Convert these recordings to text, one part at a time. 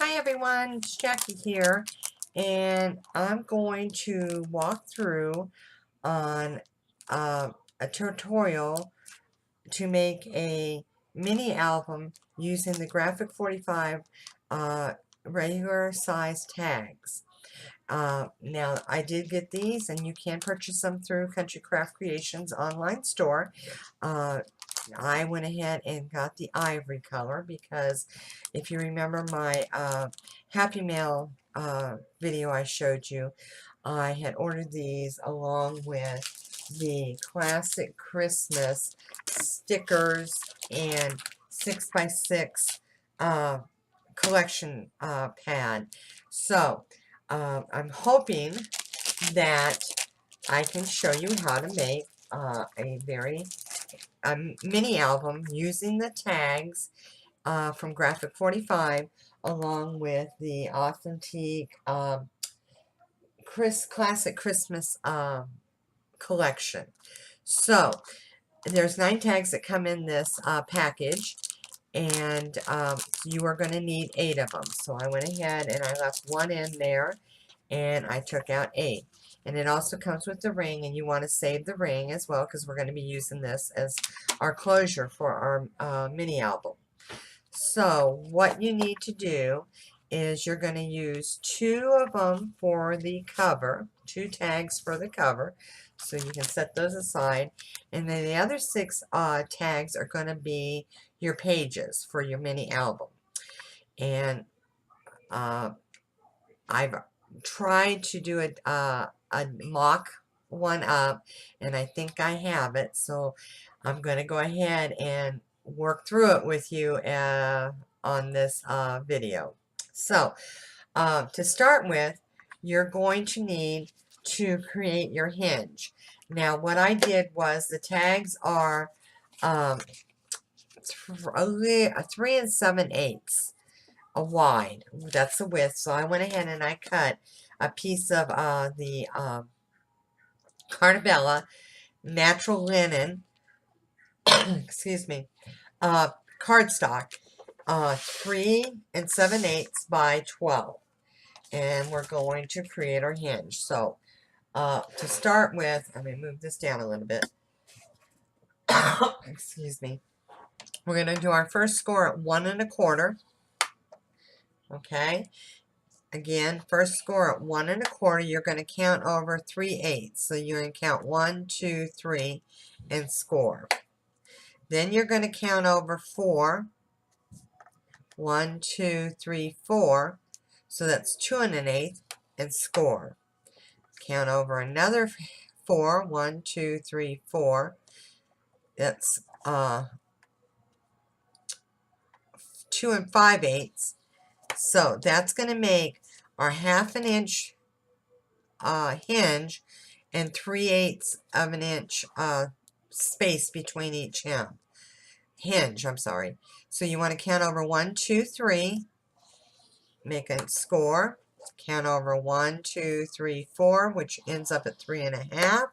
Hi everyone, it's Jackie here, and I'm going to walk through on a tutorial to make a mini album using the Graphic 45 regular size tags. Now I did get these, and you can purchase them through Country Craft Creations online store. Uh, I went ahead and got the ivory color because if you remember my Happy Mail video I showed you, I had ordered these along with the classic Christmas stickers and 6x6 collection pad. So I'm hoping that I can show you how to make a mini album using the tags from Graphic 45 along with the authentic classic Christmas collection. So there's 9 tags that come in this package, and you are going to need 8 of them. So I went ahead and I left 1 in there, and I took out 8. And it also comes with the ring, and you want to save the ring as well because we're going to be using this as our closure for our mini album. So what you need to do is you're going to use 2 of them for the cover, 2 tags for the cover, so you can set those aside. And then the other 6 tags are going to be your pages for your mini album. And I've tried to do a mock one up, and I think I have it, so I'm going to go ahead and work through it with you on this video. So to start with, you're going to need to create your hinge. Now what I did was the tags are 3 7/8 wide. That's the width. So I went ahead and I cut a piece of the Carnivella natural linen, excuse me, cardstock, 3 7/8 by 12. And we're going to create our hinge. So to start with, I'm going to move this down a little bit. Excuse me. We're going to do our first score at 1 1/4. Okay. Again, first score at 1 1/4. You're going to count over 3/8. So you're going to count 1, 2, 3, and score. Then you're going to count over 4. 1, 2, 3, 4. So that's 2 1/8, and score. Count over another 4. 1, 2, 3, 4. That's 2 5/8. So that's going to make our 1/2 inch hinge and 3/8 of an inch space between each hinge. I'm sorry. So you want to count over 1, 2, 3. Make a score. Count over 1, 2, 3, 4, which ends up at 3 1/2.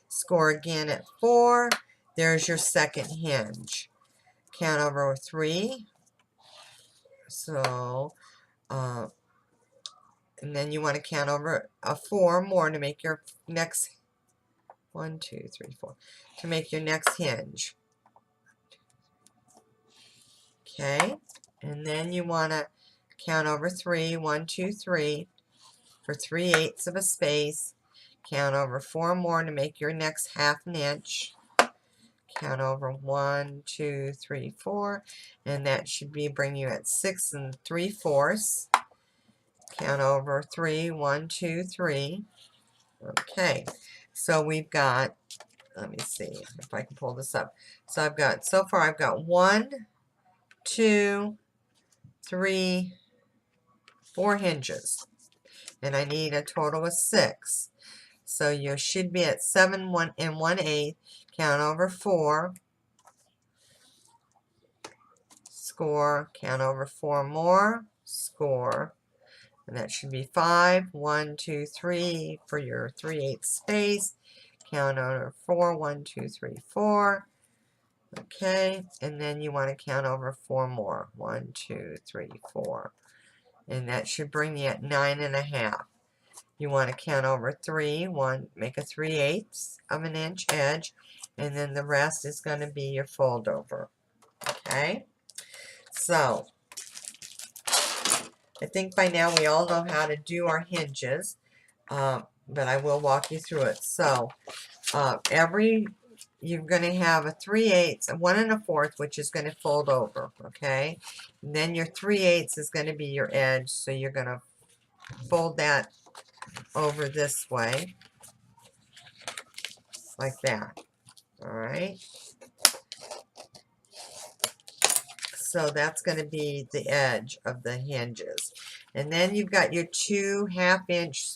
Score again at 4. There's your second hinge. Count over 3. So, and then you want to count over 4 more to make your next 1, 2, 3, 4 to make your next hinge. Okay, and then you want to count over 3. 1, 2, 3 for 3/8 of a space. Count over 4 more to make your next 1/2 inch. Count over 1, 2, 3, 4, and that should bring you at 6 3/4. Count over 3. 1, 2, 3. Okay, so we've got, let me see if I can pull this up. So so far I've got 1, 2, 3, 4 hinges, and I need a total of 6. So you should be at 7 1 1/8. Count over 4. Score. Count over 4 more. Score. And that should be 5. 1, 2, 3 for your 3/8 space. Count over 4. 1, 2, 3, 4. Okay, and then you want to count over 4 more. 1, 2, 3, 4. and that should bring you at 9.5. You want to count over 3, make a 3/8 of an inch edge, and then the rest is going to be your fold over. Okay, so I think by now we all know how to do our hinges, but I will walk you through it. So you're going to have a 3/8, a 1 1/4, which is going to fold over, okay? And then your 3/8 is going to be your edge, so you're going to fold that over this way, like that, all right? So that's going to be the edge of the hinges. And then you've got your 2 1/2-inch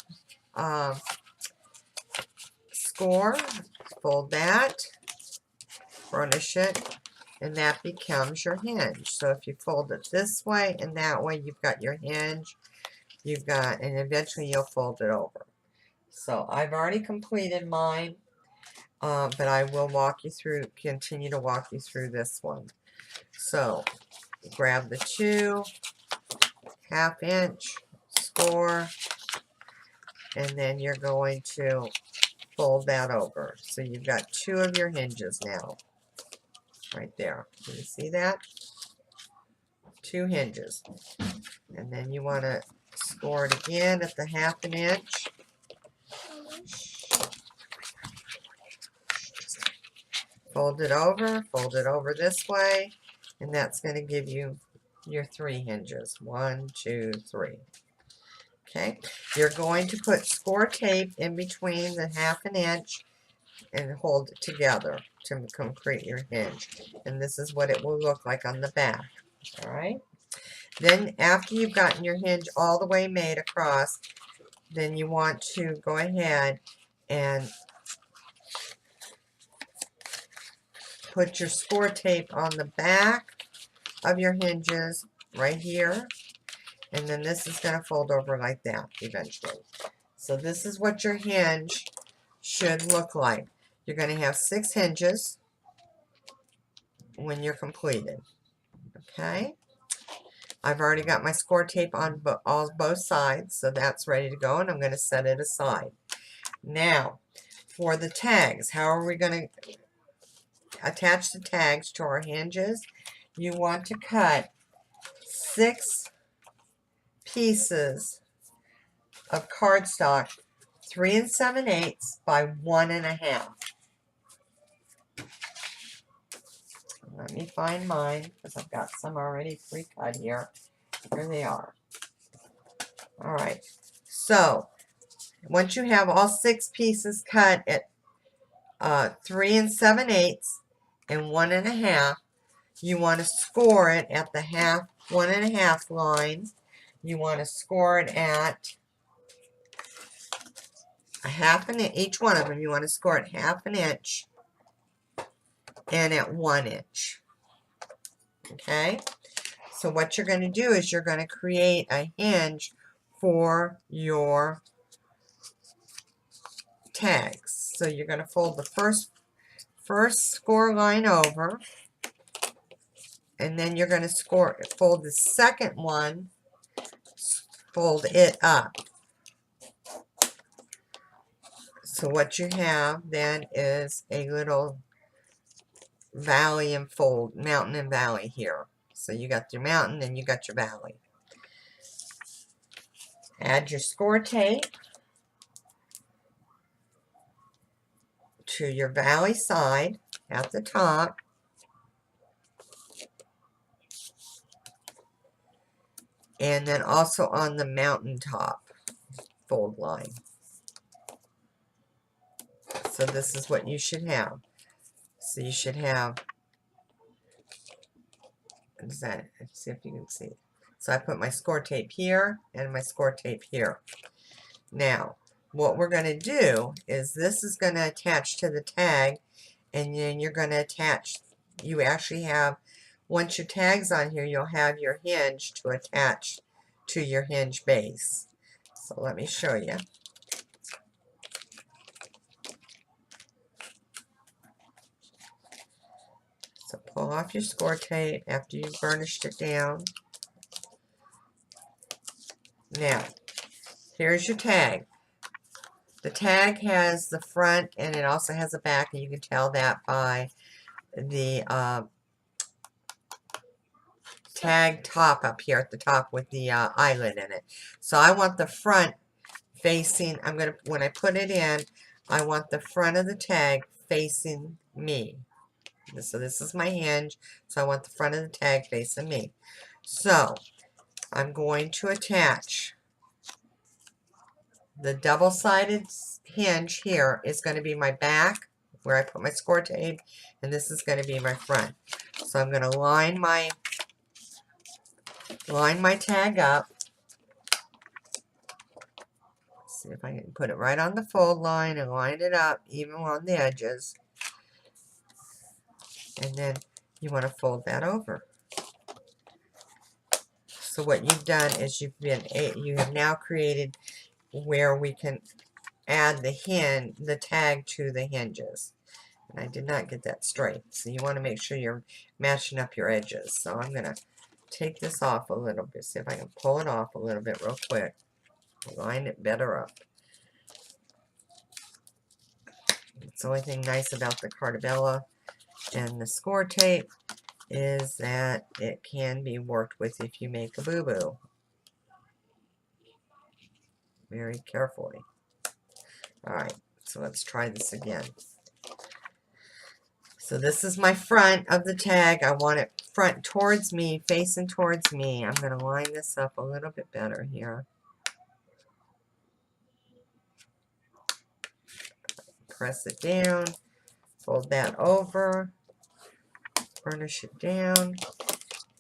score. Fold that, burnish it, and that becomes your hinge. So if you fold it this way and that way, you've got your hinge. And eventually you'll fold it over. So I've already completed mine, but I will continue to walk you through this one. So grab the 2 1/2-inch score, and then you're going to fold that over. So you've got 2 of your hinges now, right there. Can you see that? 2 hinges. And then you want to score it again at the 1/2 inch. Fold it over this way, and that's going to give you your 3 hinges. 1, 2, 3. Okay, you're going to put score tape in between the 1/2 inch and hold it together to complete your hinge. And this is what it will look like on the back. All right. Then after you've gotten your hinge all the way made across, then you want to go ahead and put your score tape on the back of your hinges right here, and then this is going to fold over like that eventually. So this is what your hinge should look like. You're going to have 6 hinges when you're completed. Okay, I've already got my score tape on both sides, so that's ready to go, and I'm going to set it aside. Now, for the tags, how are we going to attach the tags to our hinges? You want to cut 6 pieces of cardstock 3 7/8 by 1 1/2. Let me find mine because I've got some already pre-cut here. Here they are. All right. So once you have all 6 pieces cut at 3 7/8 and 1 1/2, you want to score it at the 1 1/2 line. You want to score it at a 1/2 inch. Each one of them, you want to score it 1/2 inch and at 1 inch. Okay. So what you're going to do is you're going to create a hinge for your tags. So you're going to fold the first score line over, and then you're going to fold the second one, fold it up. So what you have then is a little valley and fold, mountain and valley here. So you got your mountain and you got your valley. Add your score tape to your valley side at the top. And then also on the mountaintop fold line. So this is what you should have. So you should have, let's see if you can see. So I put my score tape here and my score tape here. Now, what we're going to do is this is going to attach to the tag, and then you're going to attach, you actually have, once your tag's on here, you'll have your hinge to attach to your hinge base. So let me show you. So pull off your score tape after you've burnished it down. Now, here's your tag. The tag has the front and it also has a back, and you can tell that by the tag top up here at the top with the eyelet in it. So I want the front facing, when I put it in, I want the front of the tag facing me. So this is my hinge, so I want the front of the tag facing me. So I'm going to attach the double-sided hinge. Here is going to be my back where I put my score tape, and this is going to be my front. So I'm going to line my tag up. See if I can put it right on the fold line and line it up even on the edges. And then you want to fold that over. So what you've done is you have now created where we can add the tag to the hinges. And I did not get that straight. So you want to make sure you're matching up your edges. So I'm going to take this off a little bit. See if I can pull it off a little bit real quick. Line it better up. It's the only thing nice about the Cartabella and the score tape is that it can be worked with if you make a boo-boo. Very carefully. Alright, so let's try this again. So this is my front of the tag. I want it front towards me, facing towards me. I'm going to line this up a little bit better here. Press it down, fold that over, burnish it down,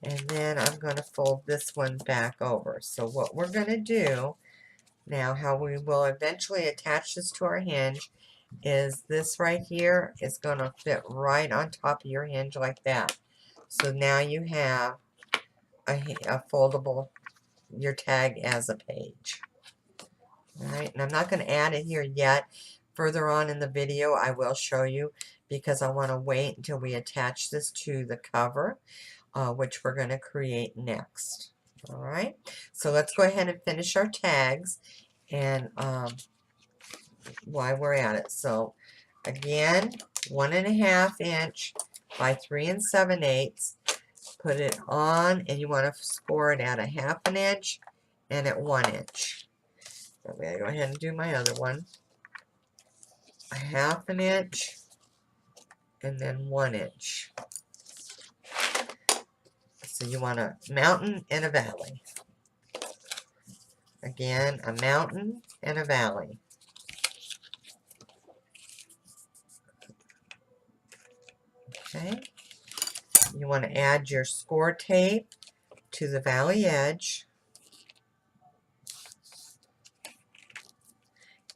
and then I'm going to fold this one back over. So what we're going to do now, how we will eventually attach this to our hinge, is this right here is going to fit right on top of your hinge like that. So now you have a foldable, your tag as a page. Alright, and I'm not going to add it here yet. Further on in the video I will show you, because I want to wait until we attach this to the cover, which we're going to create next. Alright, so let's go ahead and finish our tags, and while we're at it. So again, 1.5 inch by 3 7/8. Put it on, and you want to score it at 1/2 inch and at 1 inch. So I'm going to go ahead and do my other one. 1/2 inch and then 1 inch. So you want a mountain and a valley. Again, a mountain and a valley. Okay. You want to add your score tape to the valley edge.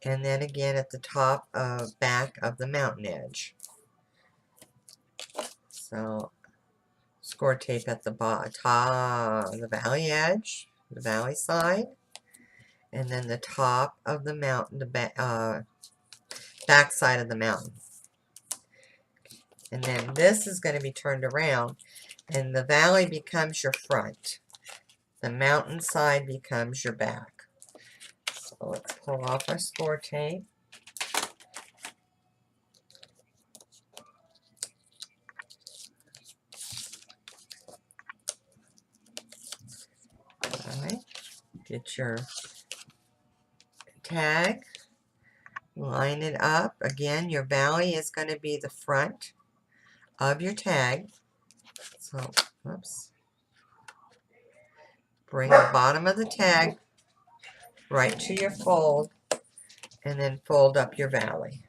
And then again at the top of back of the mountain edge. So score tape at the top of the valley edge, the valley side, and then the top of the mountain, the back side of the mountain. And then this is going to be turned around, and the valley becomes your front. The mountain side becomes your back. So let's pull off our score tape. Alright, get your tag, line it up. Again, your valley is going to be the front of your tag. So, oops. Bring the bottom of the tag right to your fold, and then fold up your valley.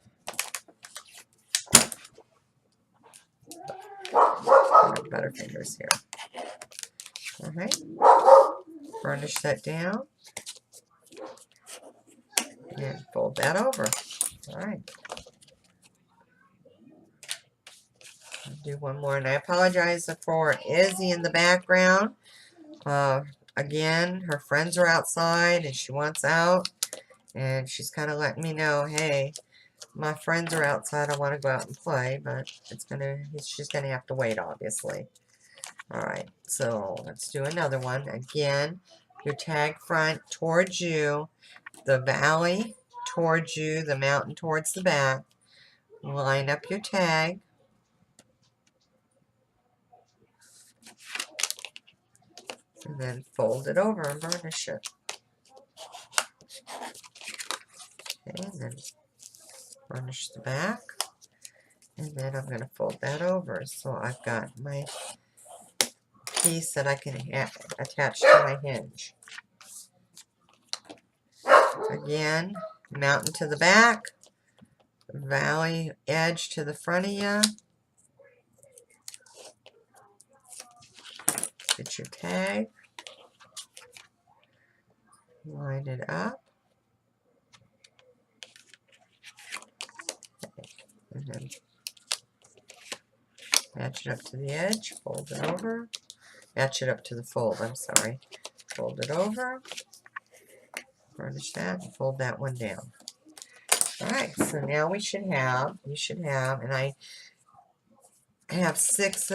Butterfingers here. Alright. Burnish that down. And fold that over. Alright. I'll do one more, and I apologize for Izzy in the background. Again, her friends are outside and she wants out, and she's kind of letting me know, hey, my friends are outside, I want to go out and play, but she's gonna have to wait, obviously. Alright, so let's do another one. Again, your tag front towards you, the valley towards you, the mountain towards the back. Line up your tag. And then fold it over and burnish it. Okay, and then burnish the back. And then I'm going to fold that over. So I've got my piece that I can attach to my hinge. Again, mountain to the back, valley edge to the front of you. Get your tag. Line it up. And then match it up to the edge, fold it over. Match it up to the fold, I'm sorry. Fold it over. Burnish that and fold that one down. Alright, so now you should have, and I have 6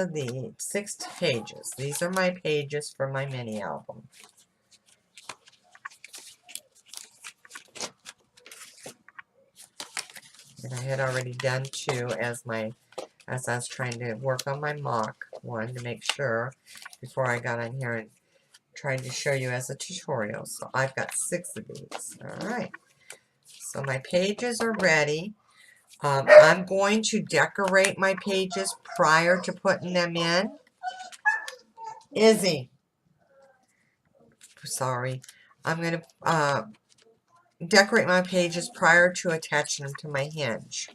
pages. These are my pages for my mini album. And I had already done 2 as I was trying to work on my mock one to make sure before I got on here and tried to show you as a tutorial. So I've got 6 of these. Alright. So my pages are ready. I'm going to decorate my pages prior to putting them in. Izzy. Sorry. I'm going to decorate my pages prior to attaching them to my hinge.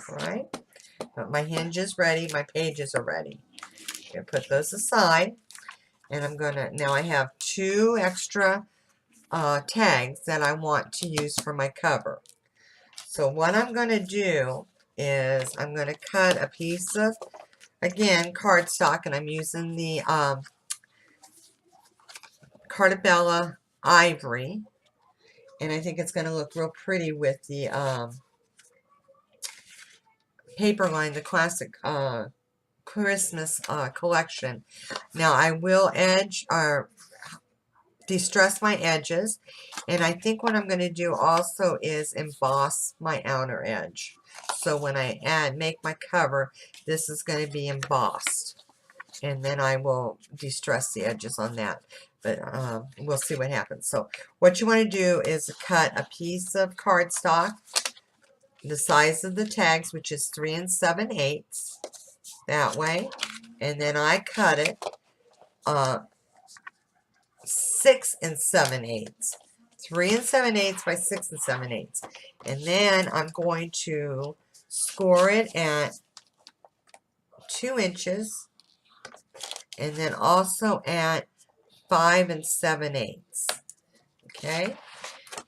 Alright. But my hinge is ready. My pages are ready. I'm going to put those aside. And I'm going to, now I have 2 extra tags that I want to use for my cover. So what I'm going to do is I'm going to cut a piece of, again, cardstock, and I'm using the Cartabella Ivory, and I think it's going to look real pretty with the Paperline, the classic Christmas collection. Now I will distress my edges, and I think what I'm going to do also is emboss my outer edge. So when I make my cover, this is going to be embossed, and then I will distress the edges on that. But we'll see what happens. So what you want to do is cut a piece of cardstock the size of the tags, which is 3 7/8, that way, and then I cut it 6 7/8, 3 7/8 by 6 7/8, and then I'm going to score it at 2 inches, and then also at 5 7/8. Okay,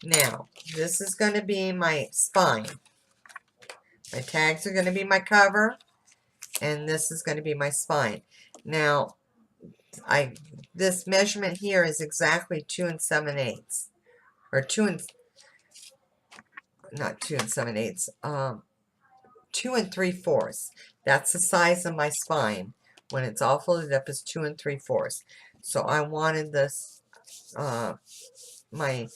now this is going to be my spine. My tags are going to be my cover, and this is going to be my spine. Now, this measurement here is exactly 2 7/8, or 2 3/4. That's the size of my spine. When it's all folded up, is 2 3/4. So I wanted this. My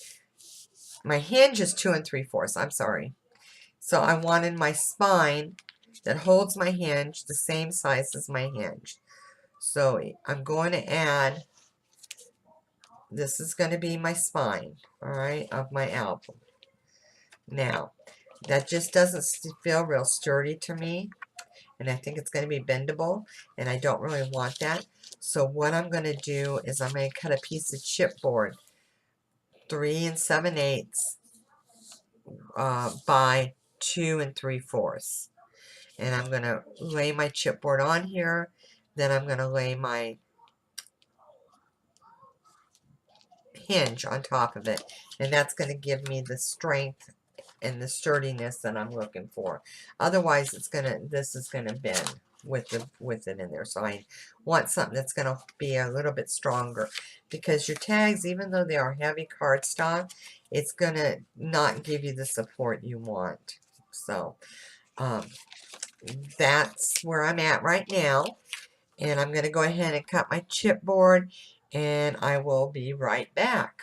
hinge is 2 3/4. I'm sorry. So I wanted my spine that holds my hinge the same size as my hinge. So I'm going to add, this is going to be my spine, alright, of my album. Now, that just doesn't feel real sturdy to me, and I think it's going to be bendable, and I don't really want that. So what I'm going to do is I'm going to cut a piece of chipboard, 3 7/8 by 2 3/4. And I'm going to lay my chipboard on here. Then I'm going to lay my hinge on top of it. And that's going to give me the strength and the sturdiness that I'm looking for. Otherwise, this is going to bend with it in there. So I want something that's going to be a little bit stronger, because your tags, even though they are heavy cardstock, it's going to not give you the support you want. So that's where I'm at right now, and I'm going to go ahead and cut my chipboard, and I will be right back.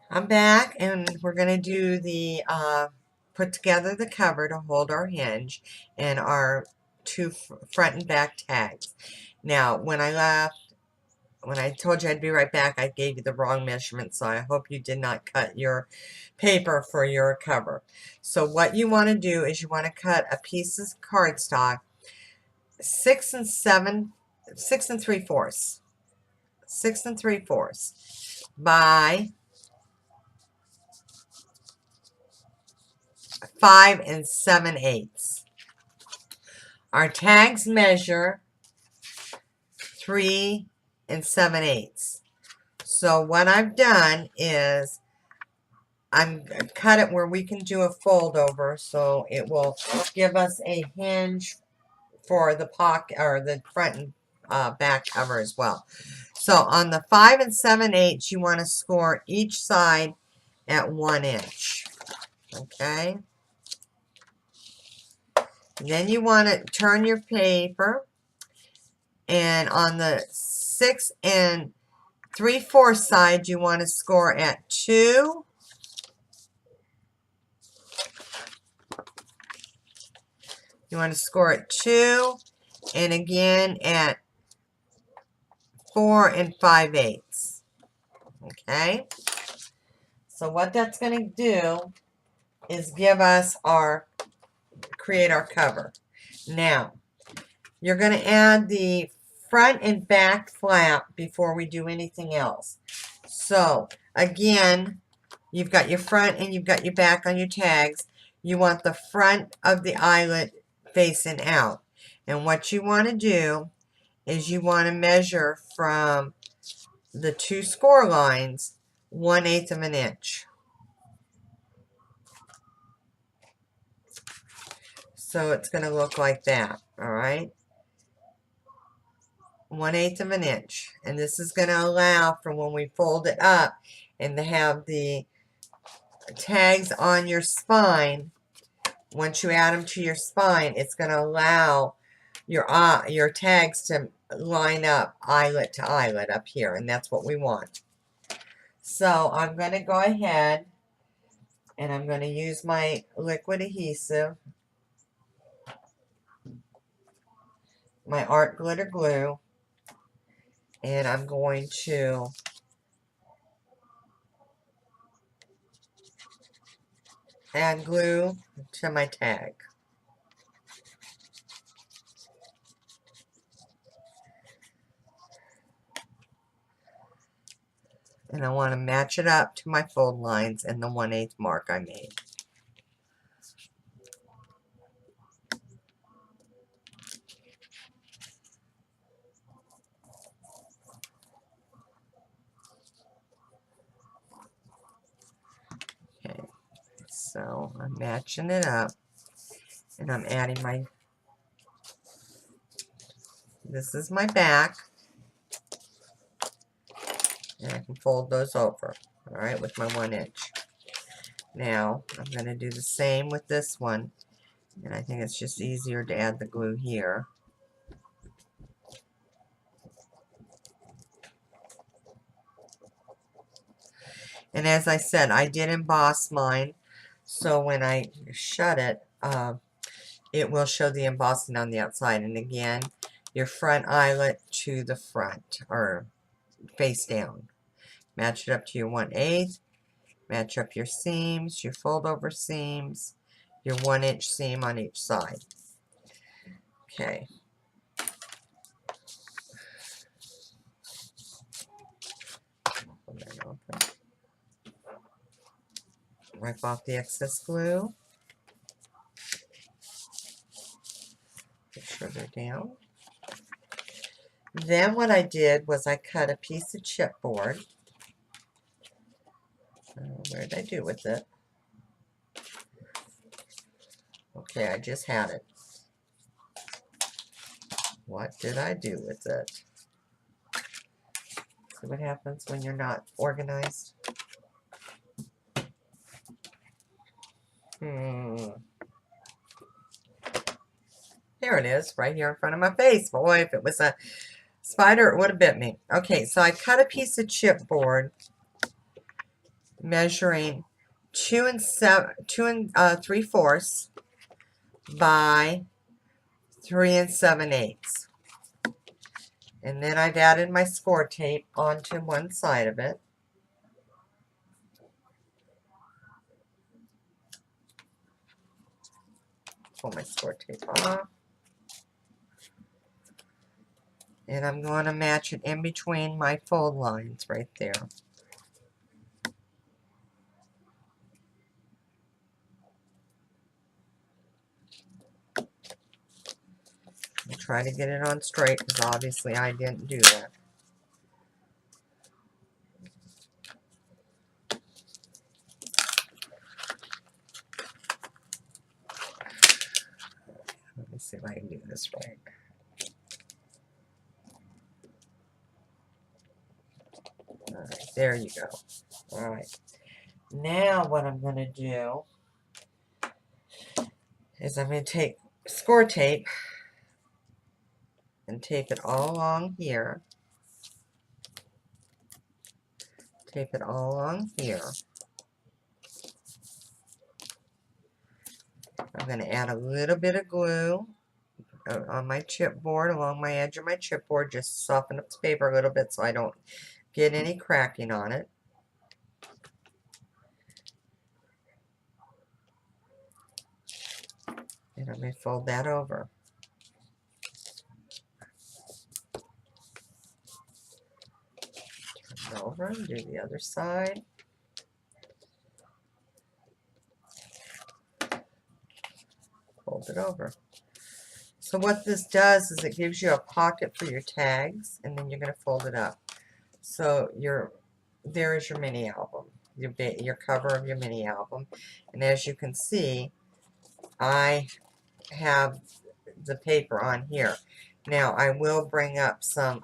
I'm back, and we're going to do the put together the cover to hold our hinge and our two front and back tags. Now, when I told you I'd be right back, I gave you the wrong measurement, so I hope you did not cut your paper for your cover. So what you want to do is you want to cut a piece of cardstock 6 3/4 by 5 7/8. Our tags measure 3 7/8. So what I've done is I'm cut it where we can do a fold over, so it will give us a hinge for the pocket or the front and back cover as well. So on the 5 7/8, you want to score each side at 1 inch. Okay. Then you want to turn your paper, and on the 6 3/4 side, you want to score at 2. You want to score at 2, and again at 4 5/8. Okay. So what that's going to do is create our cover. Now, you're going to add the front and back flap before we do anything else. So, again, you've got your front and you've got your back on your tags. You want the front of the eyelet facing out. And what you want to do is you want to measure from the two score lines 1/8 of an inch. So it's going to look like that, all right? 1/8 of an inch. And this is going to allow for when we fold it up and to have the tags on your spine. Once you add them to your spine, it's going to allow your tags to line up eyelet to eyelet up here, and that's what we want. So I'm going to go ahead and I'm going to use my liquid adhesive, my art glitter glue, and I'm going to add glue to my tag. And I want to match it up to my fold lines and the 1/8 mark I made. Okay, so I'm matching it up, and I'm adding this is my back, and I can fold those over, all right, with my 1 inch. Now, I'm going to do the same with this one, and I think it's just easier to add the glue here. And as I said, I did emboss mine, so when I shut it, it will show the embossing on the outside. And again, your front eyelet to the front, or face down. Match it up to your 1/8. Match up your seams, your fold over seams, your 1 inch seam on each side. Okay. Wipe off the excess glue. Make sure they're down. Then what I did was I cut a piece of chipboard. Where did I do with it? Okay, I just had it. What did I do with it? See what happens when you're not organized? There it is, right here in front of my face. Boy, if it was Spider would have bit me. Okay, so I cut a piece of chipboard measuring 2 3/4 by 3 7/8. And then I've added my score tape onto one side of it. Pull my score tape off. And I'm going to match it in between my fold lines right there. I'll try to get it on straight because obviously I didn't do that. Let me see if I can do this right. Alright, there you go. Alright. Now what I'm going to do is I'm going to take score tape and tape it all along here. Tape it all along here. I'm going to add a little bit of glue on my chipboard, along my edge of my chipboard, just soften up the paper a little bit so I don't get any cracking on it. And I'm going to fold that over. Turn it over and do the other side. Fold it over. So what this does is it gives you a pocket for your tags, and then you're going to fold it up. So there is your mini album, your cover of your mini album. And as you can see, I have the paper on here. Now I will bring up some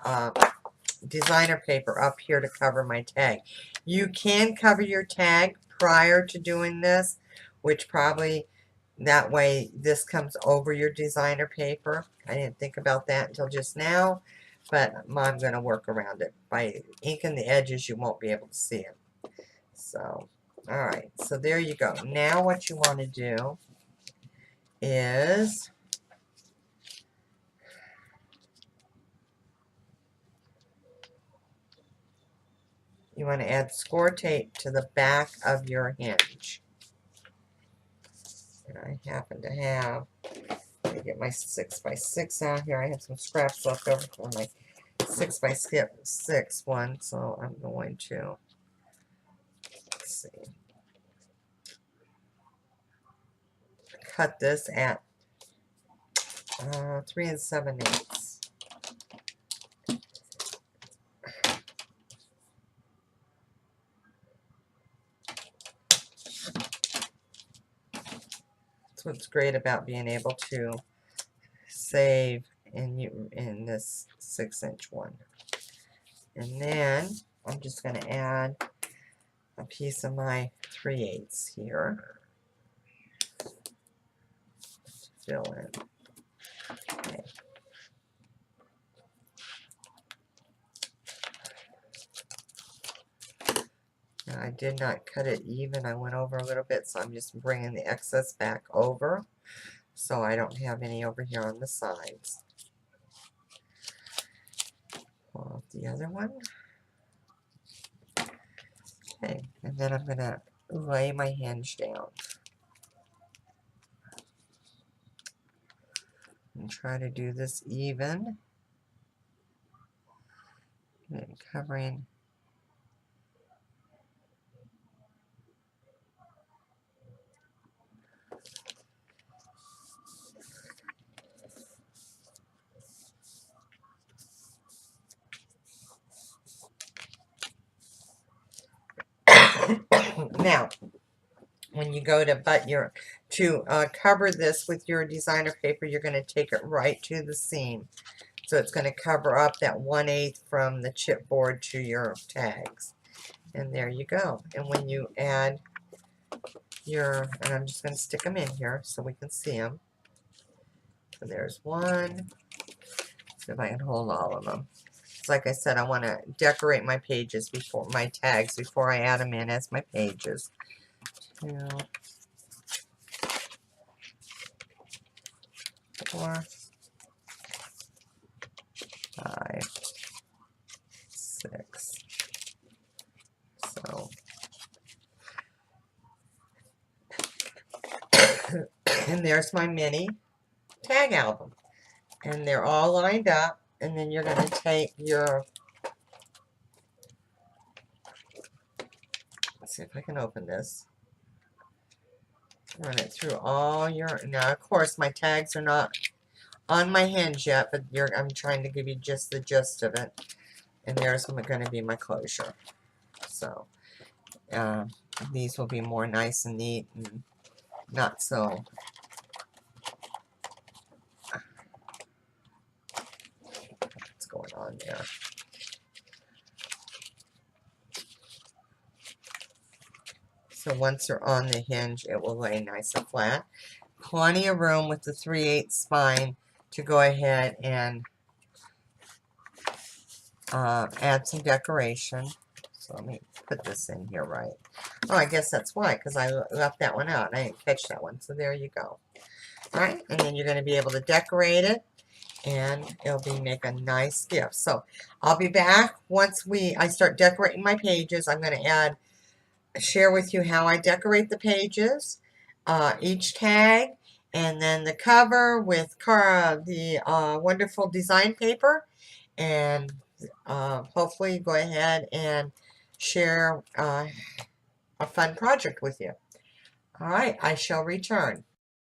designer paper up here to cover my tag. You can cover your tag prior to doing this, which probably that way this comes over your designer paper. I didn't think about that until just now, but I'm going to work around it. By inking the edges, you won't be able to see it. So, alright, so there you go. Now what you want to do is you want to add score tape to the back of your hinge. And I happen to have, let me get my 6x6 out here. I have some scraps left over from my 6x6 one, so I'm going to, let's see, cut this at 3 7/8. That's what's great about being able to save in this 6-inch one. And then I'm just going to add a piece of my 3/8 here to fill in. Okay. Now I did not cut it even. I went over a little bit, so I'm just bringing the excess back over so I don't have any over here on the sides. Pull off the other one. Okay, and then I'm going to lay my hinge down and try to do this even and covering now when you go to cover this with your designer paper, you're going to take it right to the seam. So it's going to cover up that 1/8 from the chipboard to your tags. And there you go. And when you add and I'm just going to stick them in here so we can see them. So there's one. See if I can hold all of them. because like I said, I want to decorate my pages before, my tags, before I add them in as my pages. 2, 4, 5, 6. So, and there's my mini tag album. And they're all lined up. And then you're going to take your, let's see if I can open this. Run it through all your, now of course my tags are not on my hinge yet, but I'm trying to give you just the gist of it. And there's going to be my closure. So, these will be more nice and neat and not so. What's going on there? So once they're on the hinge, it will lay nice and flat. Plenty of room with the 3/8 spine to go ahead and add some decoration. So let me put this in here right. Oh, I guess that's why, because I left that one out. I didn't catch that one. So there you go. All right, and then you're going to be able to decorate it, and it'll make a nice gift. So I'll be back once I start decorating my pages. I'm going to share with you how I decorate the pages, each tag, and then the cover with the wonderful design paper, and hopefully go ahead and share a fun project with you. All right, I shall return.